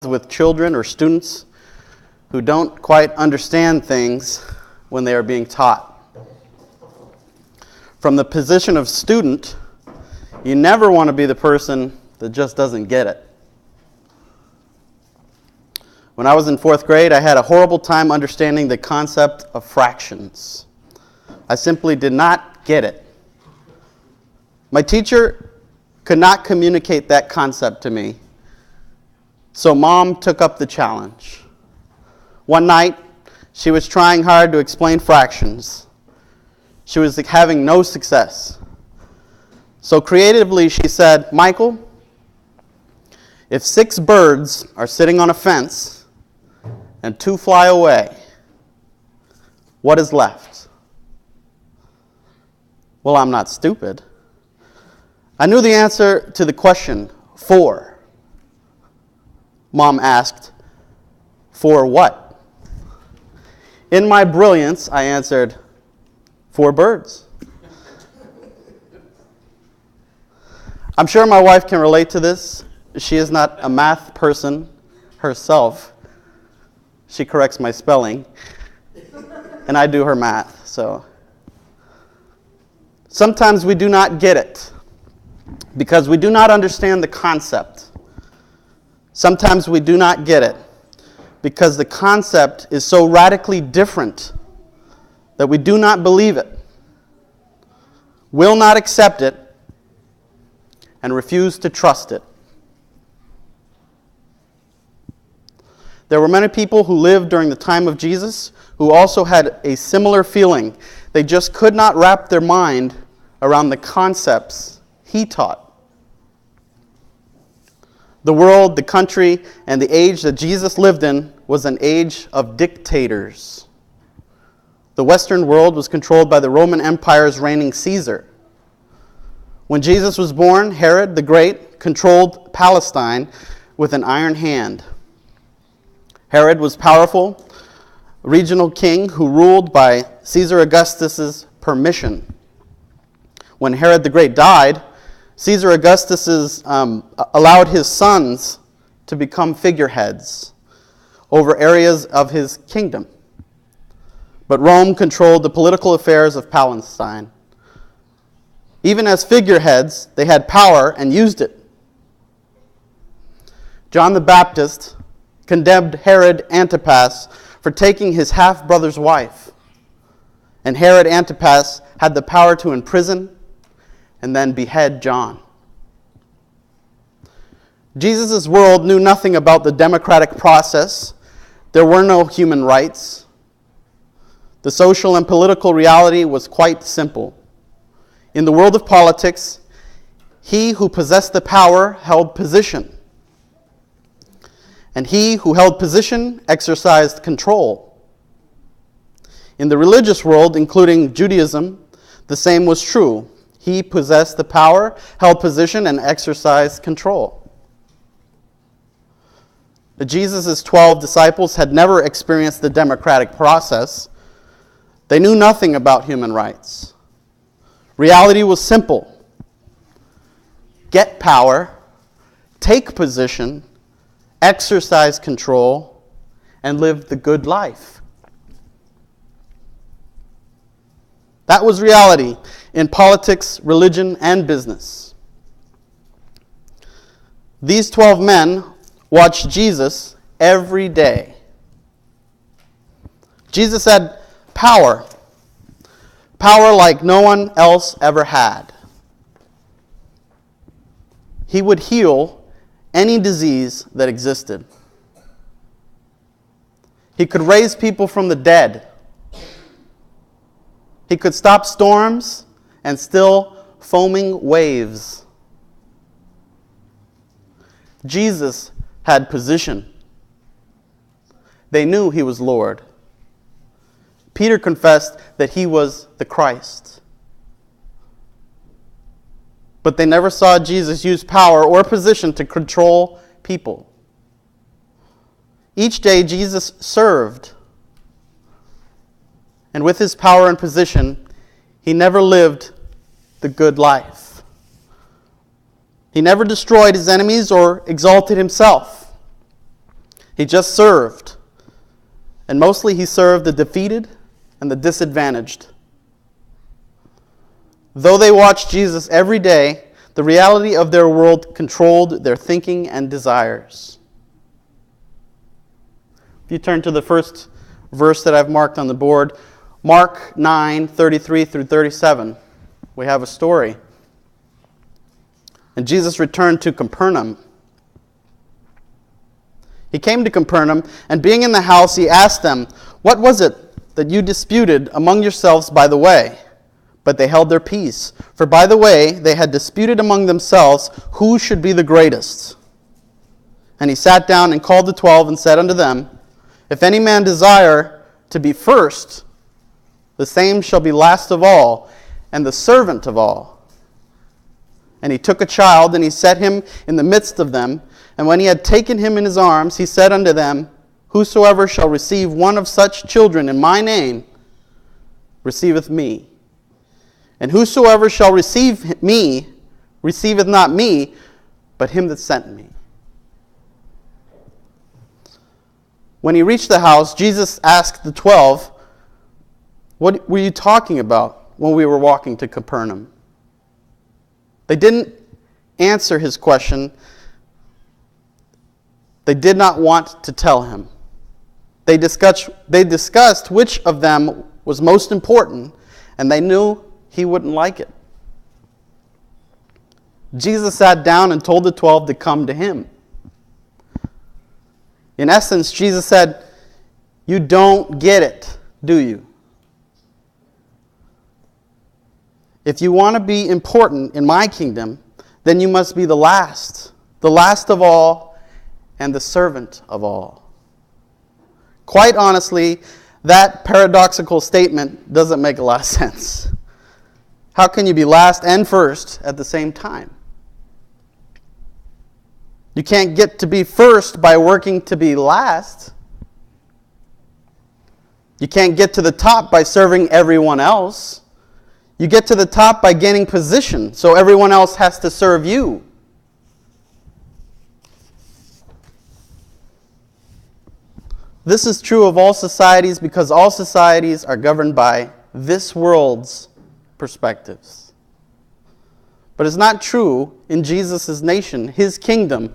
with children or students who don't quite understand things when they are being taught. From the position of student, you never want to be the person that just doesn't get it. When I was in 4th grade, I had a horrible time understanding the concept of fractions. I simply did not get it. My teacher could not communicate that concept to me. So Mom took up the challenge. One night, she was trying hard to explain fractions. She was having no success. So creatively, she said, "Michael, if 6 birds are sitting on a fence and 2 fly away, what is left?" Well, I'm not stupid. I knew the answer to the question, 4. Mom asked, "For what?" In my brilliance, I answered, 4 birds. I'm sure my wife can relate to this. She is not a math person herself. She corrects my spelling, and I do her math. So sometimes we do not get it because we do not understand the concept. Sometimes we do not get it because the concept is so radically different that we do not believe it, will not accept it, and refuse to trust it. There were many people who lived during the time of Jesus who also had a similar feeling. They just could not wrap their mind around the concepts he taught. The world, the country, and the age that Jesus lived in was an age of dictators. The Western world was controlled by the Roman Empire's reigning Caesar. When Jesus was born, Herod the Great controlled Palestine with an iron hand. Herod was powerful, regional king who ruled by Caesar Augustus's permission. When Herod the Great died, Caesar Augustus allowed his sons to become figureheads over areas of his kingdom. But Rome controlled the political affairs of Palestine. Even as figureheads, they had power and used it. John the Baptist condemned Herod Antipas for taking his half-brother's wife. And Herod Antipas had the power to imprison and then behead John. Jesus' world knew nothing about the democratic process. There were no human rights. The social and political reality was quite simple. In the world of politics, he who possessed the power held position. And he who held position exercised control. In the religious world, including Judaism, the same was true. He possessed the power, held position, and exercised control. Jesus' 12 disciples had never experienced the democratic process. They knew nothing about human rights. Reality was simple. Get power, take position, exercise control, and live the good life. That was reality in politics, religion, and business. These 12 men watched Jesus every day. Jesus had power like no one else ever had. He would heal any disease that existed. He could raise people from the dead. He could stop storms and still foaming waves. Jesus had position. They knew he was Lord. Peter confessed that he was the Christ. But they never saw Jesus use power or position to control people. Each day Jesus served. And with his power and position, he never lived the good life. He never destroyed his enemies or exalted himself. He just served. And mostly he served the defeated and the disadvantaged. Though they watched Jesus every day, the reality of their world controlled their thinking and desires. If you turn to the first verse that I've marked on the board, Mark 9:33 through 37, we have a story. And Jesus returned to Capernaum. He came to Capernaum, and being in the house, he asked them, "What was it that you disputed among yourselves by the way?" But they held their peace, for by the way they had disputed among themselves who should be the greatest. And he sat down and called the 12 and said unto them, "If any man desire to be first, the same shall be last of all, and the servant of all." And he took a child, and he set him in the midst of them. And when he had taken him in his arms, he said unto them, "Whosoever shall receive one of such children in my name, receiveth me. And whosoever shall receive me, receiveth not me, but him that sent me." When he reached the house, Jesus asked the 12, "What were you talking about when we were walking to Capernaum?" They didn't answer his question. They did not want to tell him. They discussed which of them was most important, and they knew he wouldn't like it. Jesus sat down and told the 12 to come to him. In essence, Jesus said, "You don't get it, do you? If you want to be important in my kingdom, then you must be the last of all, and the servant of all." Quite honestly, that paradoxical statement doesn't make a lot of sense. How can you be last and first at the same time? You can't get to be first by working to be last. You can't get to the top by serving everyone else. You get to the top by gaining position, so everyone else has to serve you. This is true of all societies because all societies are governed by this world's perspectives. But it's not true in Jesus' nation, his kingdom.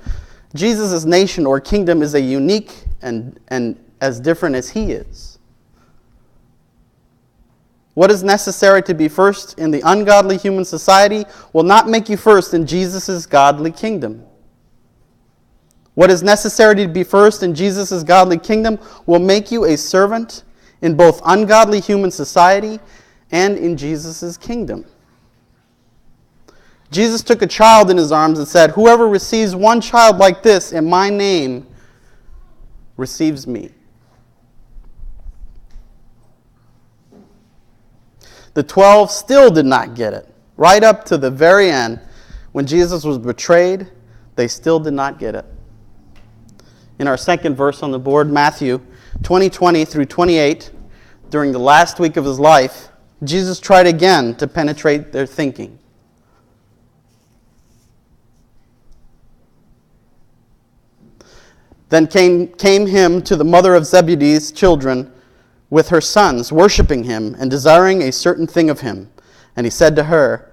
Jesus' nation or kingdom is a unique and as different as he is. What is necessary to be first in the ungodly human society will not make you first in Jesus' godly kingdom. What is necessary to be first in Jesus' godly kingdom will make you a servant in both ungodly human society and in Jesus' kingdom. Jesus took a child in his arms and said, "Whoever receives one child like this in my name receives me." The 12 still did not get it. Right up to the very end, when Jesus was betrayed, they still did not get it. In our second verse on the board, Matthew 20 through 28, during the last week of his life, Jesus tried again to penetrate their thinking. Then came him to the mother of Zebedee's children with her sons, worshiping him and desiring a certain thing of him. And he said to her,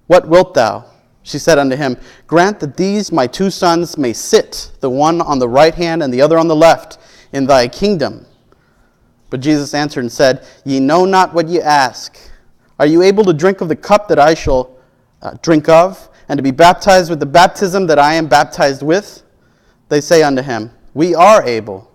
"What wilt thou?" She said unto him, "Grant that these my two sons may sit, the one on the right hand and the other on the left, in thy kingdom." But Jesus answered and said, "Ye know not what ye ask. Are you able to drink of the cup that I shall drink of, and to be baptized with the baptism that I am baptized with?" They say unto him, "We are able."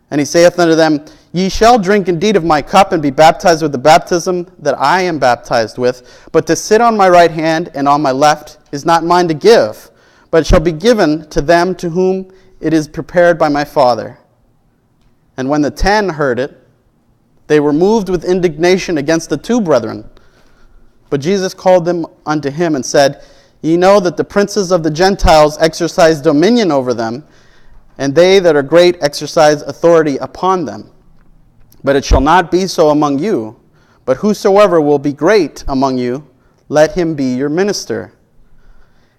And he saith unto them, "Ye shall drink indeed of my cup, and be baptized with the baptism that I am baptized with. But to sit on my right hand and on my left is not mine to give, but it shall be given to them to whom it is prepared by my Father." And when the 10 heard it, they were moved with indignation against the two brethren. But Jesus called them unto him and said, "Ye know that the princes of the Gentiles exercise dominion over them, and they that are great exercise authority upon them. But it shall not be so among you. But whosoever will be great among you, let him be your minister.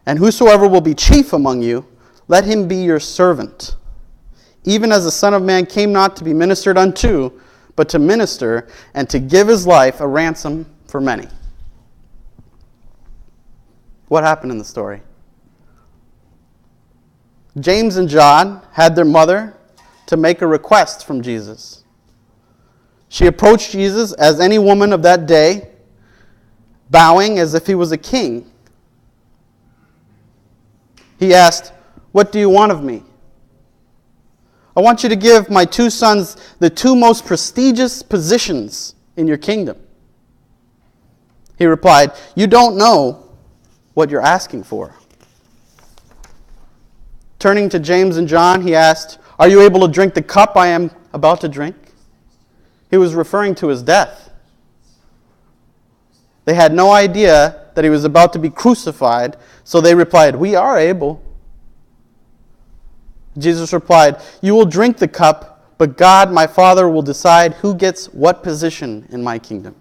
And whosoever will be chief among you, let him be your servant. even as the Son of Man came not to be ministered unto, but to minister and to give his life a ransom for many. What happened in the story? James and John had their mother to make a request from Jesus. She approached Jesus as any woman of that day, bowing as if he was a king. He asked, "What do you want of me?" "I want you to give my two sons the two most prestigious positions in your kingdom." He replied, "You don't know what you're asking for." Turning to James and John, he asked, "Are you able to drink the cup I am about to drink?" He was referring to his death. They had no idea that he was about to be crucified, so they replied, "We are able." Jesus replied, "You will drink the cup, but God, my Father, will decide who gets what position in my kingdom."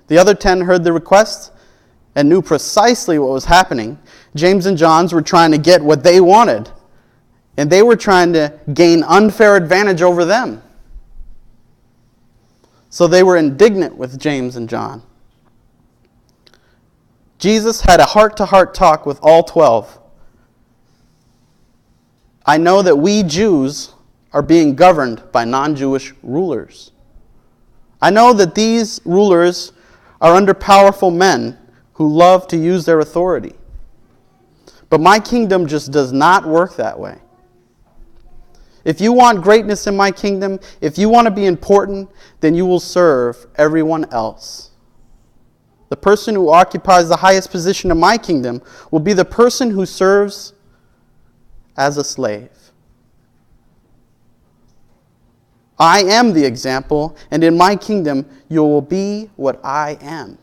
The other 10 heard the request and knew precisely what was happening. James and John were trying to get what they wanted, and they were trying to gain unfair advantage over them. So they were indignant with James and John. Jesus had a heart-to-heart talk with all 12. "I know that we Jews are being governed by non-Jewish rulers. I know that these rulers are under powerful men who love to use their authority. But my kingdom just does not work that way. If you want greatness in my kingdom, if you want to be important, then you will serve everyone else. The person who occupies the highest position in my kingdom will be the person who serves as a slave. I am the example, and in my kingdom you will be what I am.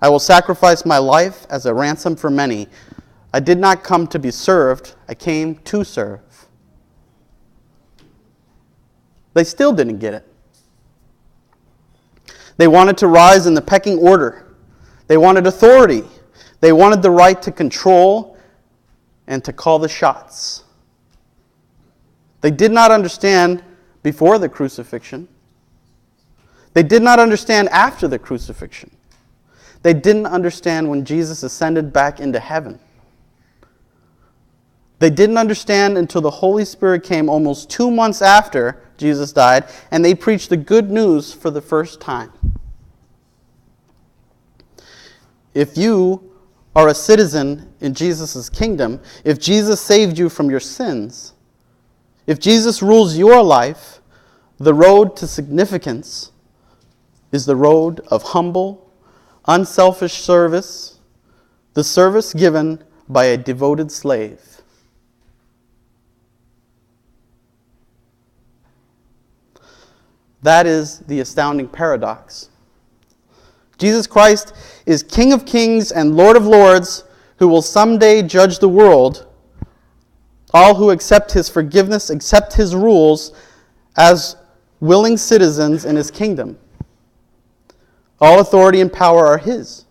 I will sacrifice my life as a ransom for many. I did not come to be served, I came to serve." They still didn't get it. They wanted to rise in the pecking order. They wanted authority. They wanted the right to control and to call the shots. They did not understand before the crucifixion. They did not understand after the crucifixion. They didn't understand when Jesus ascended back into heaven. They didn't understand until the Holy Spirit came almost 2 months after Jesus died, and they preached the good news for the first time. If you are a citizen in Jesus' kingdom, if Jesus saved you from your sins, if Jesus rules your life, the road to significance is the road of humble, unselfish service, the service given by a devoted slave. That is the astounding paradox. Jesus Christ is King of Kings and Lord of Lords, who will someday judge the world. All who accept his forgiveness accept his rules as willing citizens in his kingdom. All authority and power are his.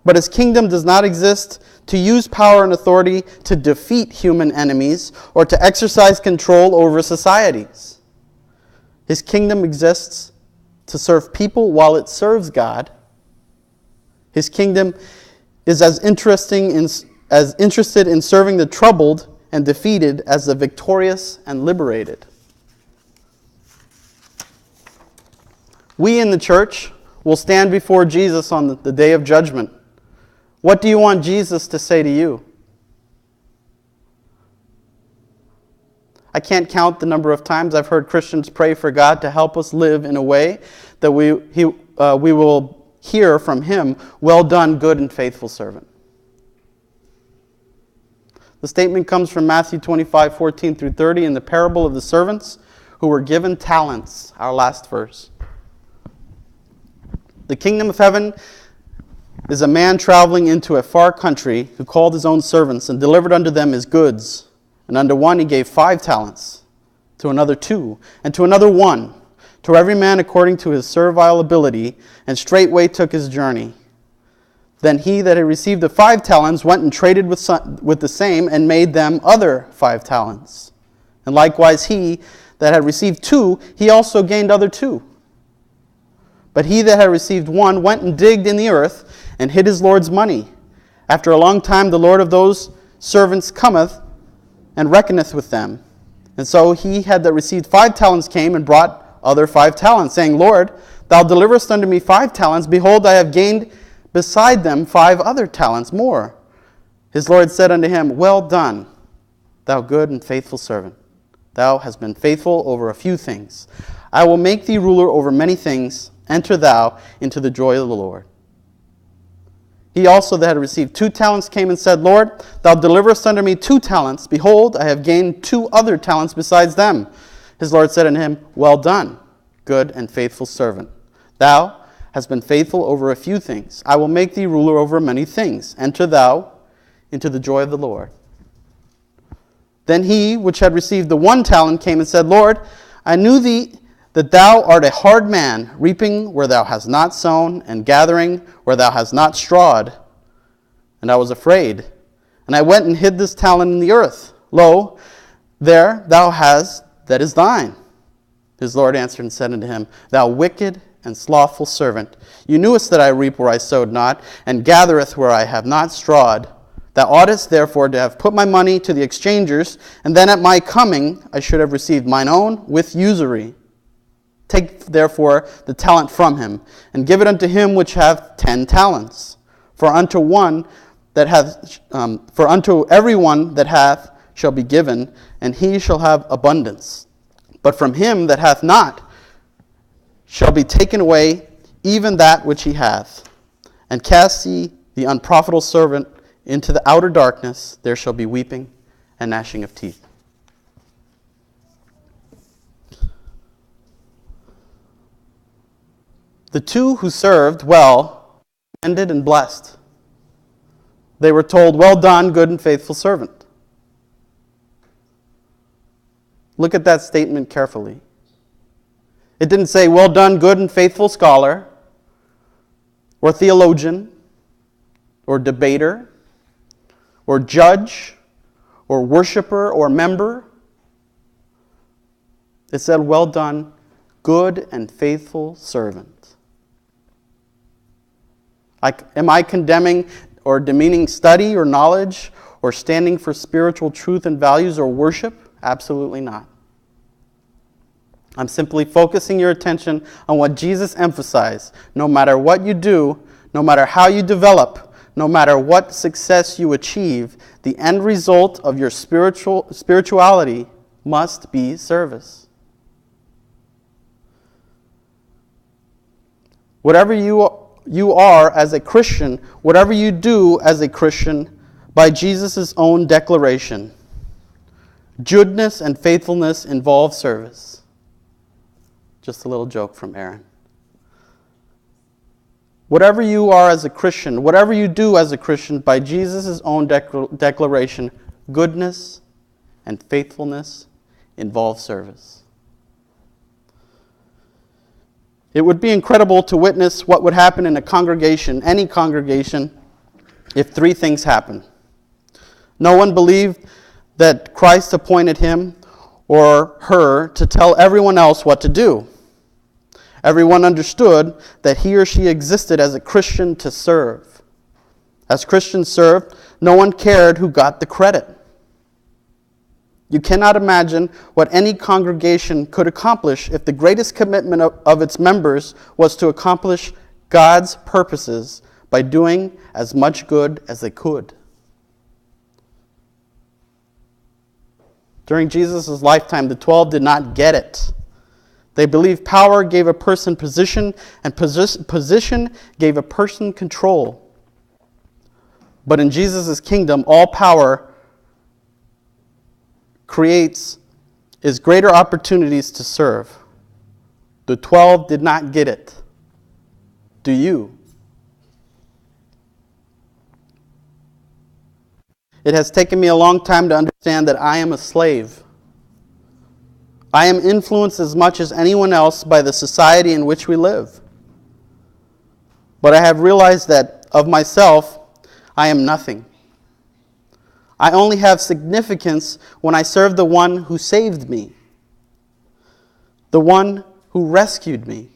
But his kingdom does not exist to use power and authority to defeat human enemies or to exercise control over societies. His kingdom exists to serve people while it serves God. His kingdom is as interested in serving the troubled and defeated as the victorious and liberated. We in the church will stand before Jesus on the day of judgment. What do you want Jesus to say to you? I can't count the number of times I've heard Christians pray for God to help us live in a way that we will hear from him, "Well done, good and faithful servant." The statement comes from Matthew 25:14 through 30 in the parable of the servants who were given talents, our last verse. The kingdom of heaven is a man traveling into a far country who called his own servants and delivered unto them his goods. And unto one he gave 5 talents, to another 2, and to another 1, to every man according to his servile ability, and straightway took his journey. Then he that had received the 5 talents went and traded with the same, and made them other 5 talents. And likewise he that had received 2, he also gained other 2. But he that had received 1 went and digged in the earth, and hid his Lord's money. After a long time the Lord of those servants cometh, and reckoneth with them. And so he that received 5 talents came, and brought other 5 talents, saying, Lord, thou deliverest unto me 5 talents. Behold, I have gained beside them 5 other talents more. His Lord said unto him, Well done, thou good and faithful servant. Thou hast been faithful over a few things. I will make thee ruler over many things. Enter thou into the joy of the Lord. He also that had received 2 talents came and said, Lord, thou deliverest unto me 2 talents. Behold, I have gained 2 other talents besides them. His Lord said unto him, Well done, good and faithful servant. Thou hast been faithful over a few things. I will make thee ruler over many things. Enter thou into the joy of the Lord. Then he which had received the 1 talent came and said, Lord, I knew thee that thou art a hard man, reaping where thou hast not sown, and gathering where thou hast not strawed. And I was afraid. And I went and hid this talent in the earth. Lo, there thou hast that is thine. His Lord answered and said unto him, Thou wicked and slothful servant, you knewest that I reap where I sowed not, and gathereth where I have not strawed. Thou oughtest therefore to have put my money to the exchangers, and then at my coming I should have received mine own with usury. Take therefore the talent from him, and give it unto him which hath 10 talents. For unto every one that hath shall be given, and he shall have abundance. But from him that hath not shall be taken away even that which he hath. And cast ye the unprofitable servant into the outer darkness. There shall be weeping and gnashing of teeth. The 2 who served well, ended and blessed. They were told, Well done, good and faithful servant. Look at that statement carefully. It didn't say, Well done, good and faithful scholar, or theologian, or debater, or judge, or worshiper, or member. It said, Well done, good and faithful servant. Am I condemning or demeaning study or knowledge or standing for spiritual truth and values or worship? Absolutely not. I'm simply focusing your attention on what Jesus emphasized. No matter what you do, no matter how you develop, no matter what success you achieve, the end result of your spirituality must be service. Whatever you are as a Christian, whatever you do as a Christian, by Jesus' own declaration, goodness and faithfulness involve service. Just a little joke from Aaron. Whatever you are as a Christian, whatever you do as a Christian, by Jesus' own declaration, goodness and faithfulness involve service. It would be incredible to witness what would happen in a congregation, any congregation, if 3 things happened. No one believed that Christ appointed him or her to tell everyone else what to do. Everyone understood that he or she existed as a Christian to serve. As Christians served, no one cared who got the credit. You cannot imagine what any congregation could accomplish if the greatest commitment of its members was to accomplish God's purposes by doing as much good as they could. During Jesus' lifetime, the 12 did not get it. They believed power gave a person position, and position gave a person control. But in Jesus' kingdom, all power creates is greater opportunities to serve. The 12 did not get it. Do you? It has taken me a long time to understand that I am a slave. I am influenced as much as anyone else by the society in which we live. But I have realized that of myself, I am nothing. I only have significance when I serve the one who saved me, the one who rescued me.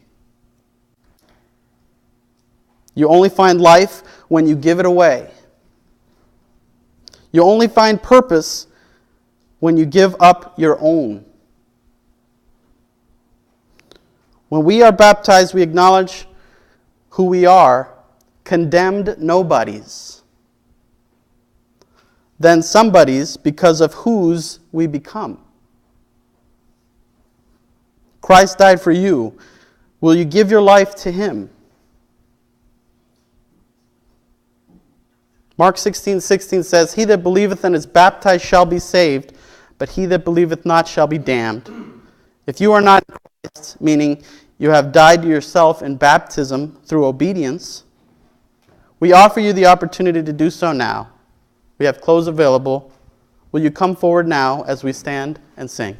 You only find life when you give it away. You only find purpose when you give up your own. When we are baptized, we acknowledge who we are, condemned nobodies, then somebodies because of whose we become. Christ died for you. Will you give your life to him? Mark 16:16 says, He that believeth and is baptized shall be saved, but he that believeth not shall be damned. If you are not in Christ, meaning you have died to yourself in baptism through obedience, we offer you the opportunity to do so now. We have clothes available. Will you come forward now as we stand and sing?